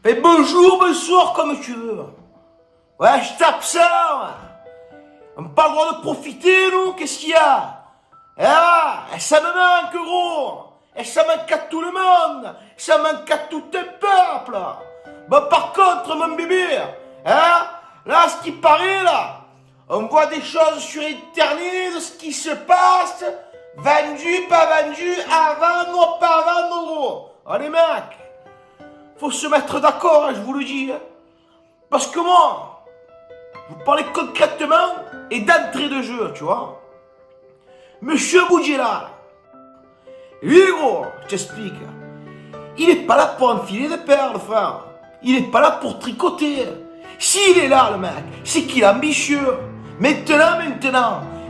Fais bonjour, bonsoir, comme tu veux. Ouais, je tape ça, ouais. On n'a pas le droit de profiter, nous, qu'est-ce qu'il y a? Ah, ça me manque, gros. Et ça manque à tout le monde. Ça manque à tout un peuple. Bon, par contre, mon bébé, hein, là, ce qui paraît, là, on voit des choses sur Internet, de ce qui se passe, vendu, pas vendu, avant ou pas avant, gros. Oh, les mecs, faut se mettre d'accord, hein, je vous le dis. Hein. Parce que moi, je vous parlais concrètement et d'entrée de jeu, tu vois. Monsieur Boudjela, lui, gros, je t'explique. Il n'est pas là pour enfiler des perles, frère. Il n'est pas là pour tricoter. S'il est là, le mec, c'est qu'il est ambitieux. Maintenant,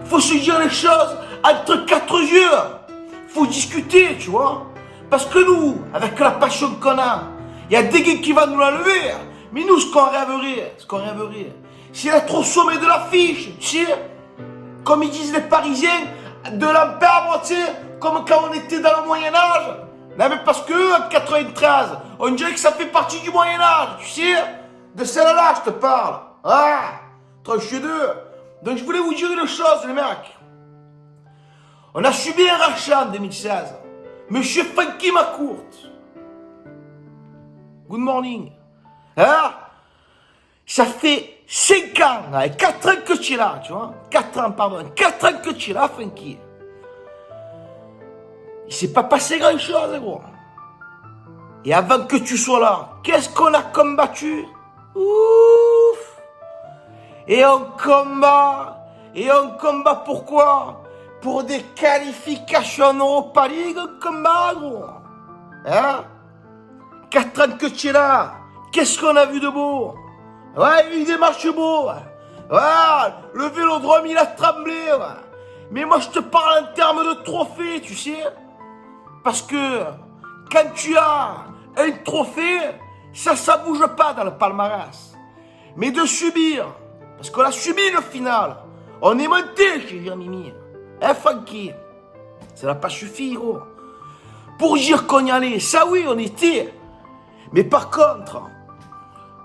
il faut se dire les choses entre quatre yeux. Il faut discuter, tu vois. Parce que nous, avec la passion qu'on a, il y a des gars qui vont nous l'enlever. Mais nous, ce qu'on rêverait, c'est d'être au sommet de l'affiche, tu sais. Comme ils disent les Parisiens, de l'Empire, tu sais, comme quand on était dans le Moyen-Âge. Non, mais parce que, en 93, on dirait que ça fait partie du Moyen-Âge, tu sais. De celle-là, je te parle. Ah, tranche deux. Donc, je voulais vous dire une chose, les mecs. On a subi un rachat en 2016. Monsieur Funky McCourt. Good morning. Hein? Ça fait 5 ans, 4 ans que tu es là, tu vois. 4 ans que tu es là, Funky. Il s'est pas passé grand-chose, gros. Et avant que tu sois là, qu'est-ce qu'on a combattu? Ouf! Et on combat pourquoi? Pour des qualifications en Europa League, on combat, gros. Hein? 4 ans que tu es là, qu'est-ce qu'on a vu de beau? Ouais, il y a eu des matchs beaux. Ouais, le Vélodrome, il a tremblé. Ouais. Mais moi, je te parle en termes de trophée, tu sais. Parce que quand tu as un trophée, ça bouge pas dans le palmarès. Mais de subir, parce qu'on a subi le final, on est monté chez Jermimi. Hein, Funky? Ça n'a pas suffi, gros. Pour dire qu'on y allait, ça oui, on était. Mais par contre,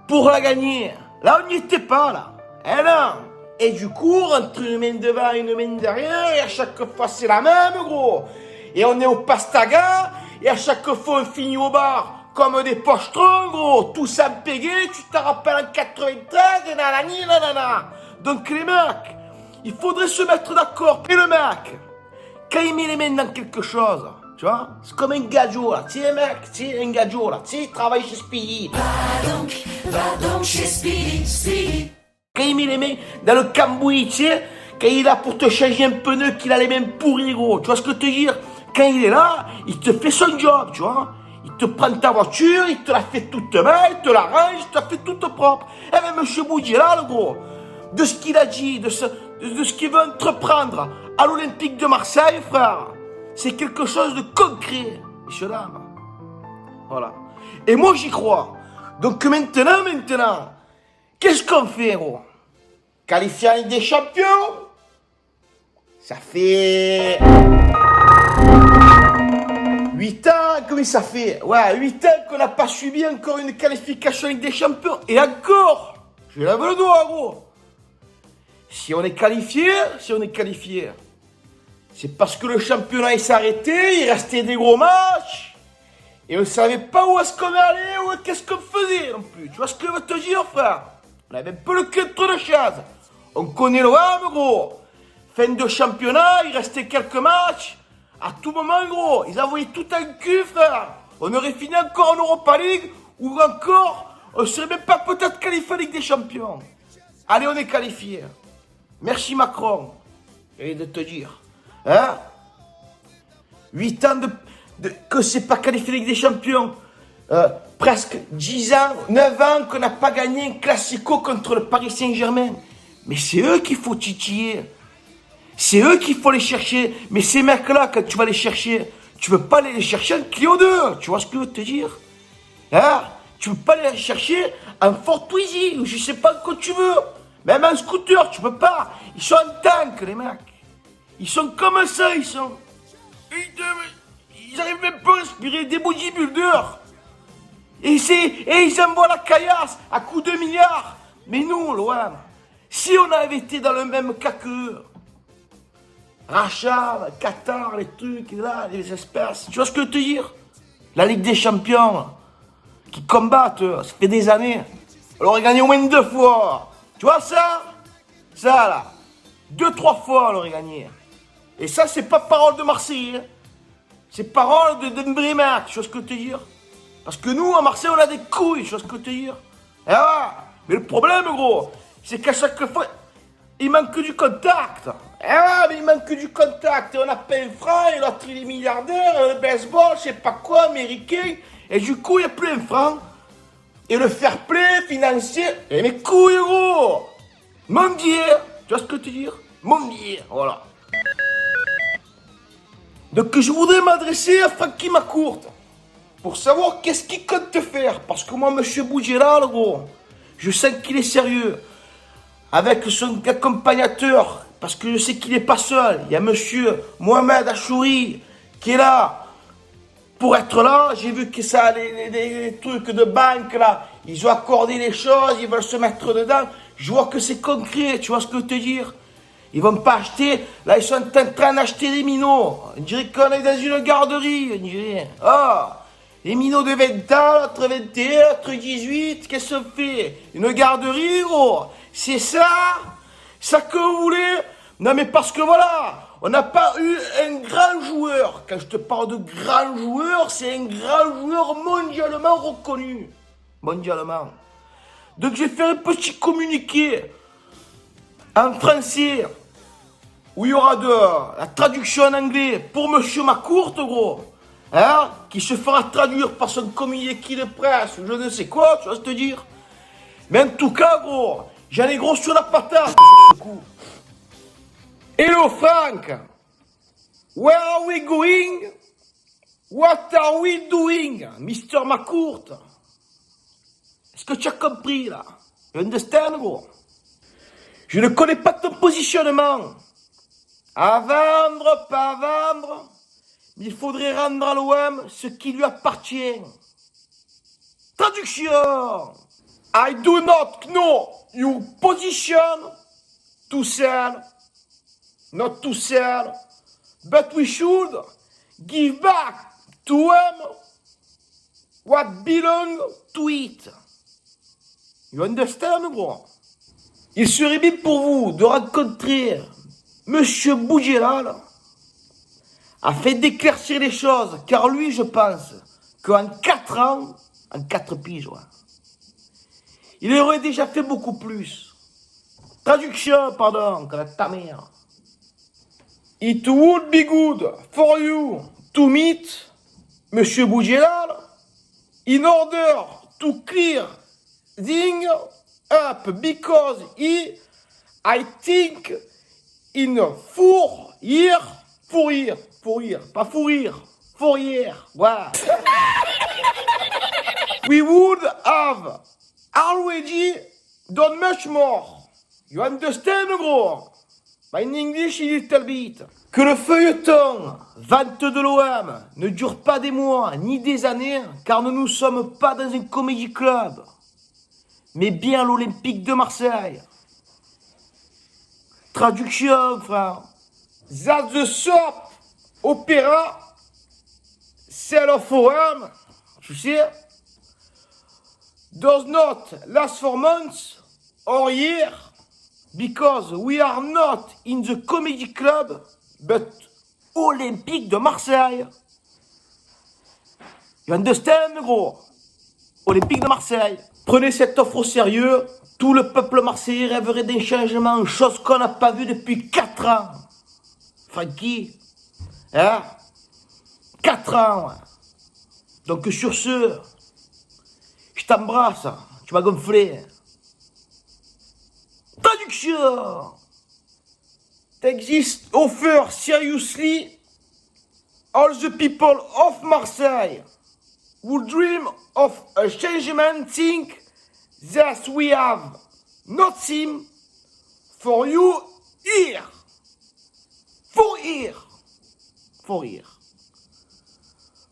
pour la gagner, là, on n'y était pas, là. Eh non. Et du coup, entre une main devant et une main derrière, et à chaque fois, c'est la même, gros. Et on est au Pastaga, et à chaque fois, on finit au bar comme des pochetrons, gros. Tous empégués, tu te rappelles en 93, et nanani, nanana. Donc, les mecs, il faudrait se mettre d'accord. Et le mec, quand il met les mains dans quelque chose, tu vois, c'est comme un gadjo, là. Tu sais, mec, tu sais, un gadjo, là. Tu sais, il travaille chez Speedy. Va donc chez Speedy. Quand il met les mains dans le cambouis, tu sais, quand il est là pour te changer un pneu, qu'il a les mains pourries, gros. Tu vois ce que je veux te dire? Quand il est là, il te fait son job, tu vois. Il te prend ta voiture, il te la fait toute belle, il te la range, il te la fait toute propre. Eh bien, monsieur Boudjela, le gros, de ce qu'il a dit, de ce qu'il veut entreprendre à l'Olympique de Marseille, frère, c'est quelque chose de concret, messieurs, dames. Voilà. Et moi, j'y crois. Donc maintenant, qu'est-ce qu'on fait, gros? Qualifier en Ligue des Champions? Ça fait 8 ans, comment ça fait? Ouais, 8 ans qu'on n'a pas subi encore une qualification en Ligue des Champions. Et encore, je lève le doigt, gros. Si on est qualifié, c'est parce que le championnat s'est arrêté, il restait des gros matchs. Et on ne savait pas où est-ce qu'on allait, ou qu'est-ce qu'on faisait non plus. Tu vois ce que je veux te dire, frère? On avait un peu le cul entre deux chaises. On connaît l'OM, gros. Fin de championnat, il restait quelques matchs. À tout moment, gros, ils envoyaient tout un cul, frère. On aurait fini encore en Europa League, ou encore, on ne serait même pas peut-être qualifié en Ligue des Champions. Allez, on est qualifié. Merci Macron. Et de te dire. Hein? 8 ans que c'est pas qualifié Ligue des Champions. Presque 10 ans, 9 ans qu'on n'a pas gagné un classico contre le Paris Saint-Germain. Mais c'est eux qu'il faut titiller. C'est eux qu'il faut les chercher. Mais ces mecs-là, quand tu vas les chercher, tu ne veux pas les chercher en Clio 2. Tu vois ce que je veux te dire? Hein? Tu ne veux pas les chercher en Ford Twizy, ou je sais pas quoi tu veux. Même en scooter, tu peux pas. Ils sont en tank, les mecs. Ils sont comme ça, ils sont. Ils arrivent même pas à respirer, des bodybuilders. Et ils envoient la caillasse à coups de milliards. Mais nous, l'OM, si on avait été dans le même cas qu'eux, rachat, Qatar, les trucs, là, les espèces, tu vois ce que je veux te dire? La Ligue des Champions, qui combattent, ça fait des années. On aurait gagné au moins 2 fois. Tu vois ça? Ça, là. 2-3 fois, on aurait gagné. Et ça, c'est pas parole de Marseille. Hein. C'est parole de Dembélé, tu vois ce que je veux te dire? Parce que nous, à Marseille, on a des couilles, tu vois ce que je veux te dire? Et voilà. Mais le problème, gros, c'est qu'à chaque fois, il manque du contact. Eh ouais, mais il manque du contact. Et on a pas un franc, et l'autre, il est milliardaire, le baseball, je sais pas quoi, américain. Et du coup, il n'y a plus un franc. Et le fair play financier, et mes couilles, gros. Mondier, tu vois ce que je veux te dire? Mondier, voilà. Donc, je voudrais m'adresser à Francky Macourte pour savoir qu'est-ce qu'il compte faire. Parce que moi, monsieur Bougela, gros, je sens qu'il est sérieux. Avec son accompagnateur, parce que je sais qu'il n'est pas seul. Il y a monsieur Mohamed Achouri qui est là pour être là. J'ai vu que ça, les trucs de banque là, ils ont accordé les choses, ils veulent se mettre dedans. Je vois que c'est concret, tu vois ce que je veux te dire? Ils vont pas acheter, là ils sont en train d'acheter des minots. On dirait qu'on est dans une garderie, on dirait. Ah, les minots de 20 ans, entre 21, entre 18, qu'est-ce qu'on fait? Une garderie, gros? C'est ça? Ça que vous voulez? Non mais parce que voilà, on n'a pas eu un grand joueur. Quand je te parle de grand joueur, c'est un grand joueur mondialement reconnu. Mondialement. Donc j'ai fait un petit communiqué en français où il y aura la traduction en anglais pour monsieur Macourte, gros. Hein, qui se fera traduire par son communiqué de presse ou je ne sais quoi, tu vas te dire. Mais en tout cas, gros, j'en ai gros sur la patate sur ce coup. Hello Frank, where are we going? What are we doing, Mr. Macourte? Est-ce que tu as compris là? You understand, gros? Je ne connais pas ton positionnement. À vendre, pas à vendre. Mais il faudrait rendre à l'OM ce qui lui appartient. Traduction. I do not know your position to sell. Not to sell. But we should give back to them what belongs to it. You understand, bro? Il serait bien pour vous de rencontrer Monsieur Bougela afin d'éclaircir les choses, car lui, je pense qu'en 4 ans, en 4 piges, ouais, il aurait déjà fait beaucoup plus. Traduction, pardon, que ta mère. It would be good for you to meet Monsieur Bougela in order to clear things up because I think in 4 years, pas fourrir, 4 years, wow. We would have already done much more. You understand, gros? In English, a little bit. Que le feuilleton vente de l'OM ne dure pas des mois ni des années, car nous ne sommes pas dans un comédie club, mais bien l'Olympique de Marseille. Traduction, frère. That's the soap opera sell of OM, tu sais, does not last for months or years, because we are not in the comedy club, but Olympique de Marseille. You understand, gros? Olympique de Marseille. Prenez cette offre au sérieux. Tout le peuple marseillais rêverait d'un changement, chose qu'on n'a pas vue depuis 4 ans. Francky, hein? 4 ans, ouais. Donc sur ce, je t'embrasse, tu m'as gonflé. Traduction. T'existes offer seriously all the people of Marseille who dream of a changement think that we have nothing for you here. For here. For here.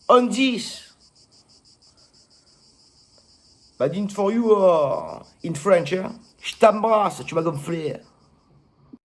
On this, Badin for you in French, hein. Je t'embrasse, tu m'as gonflé.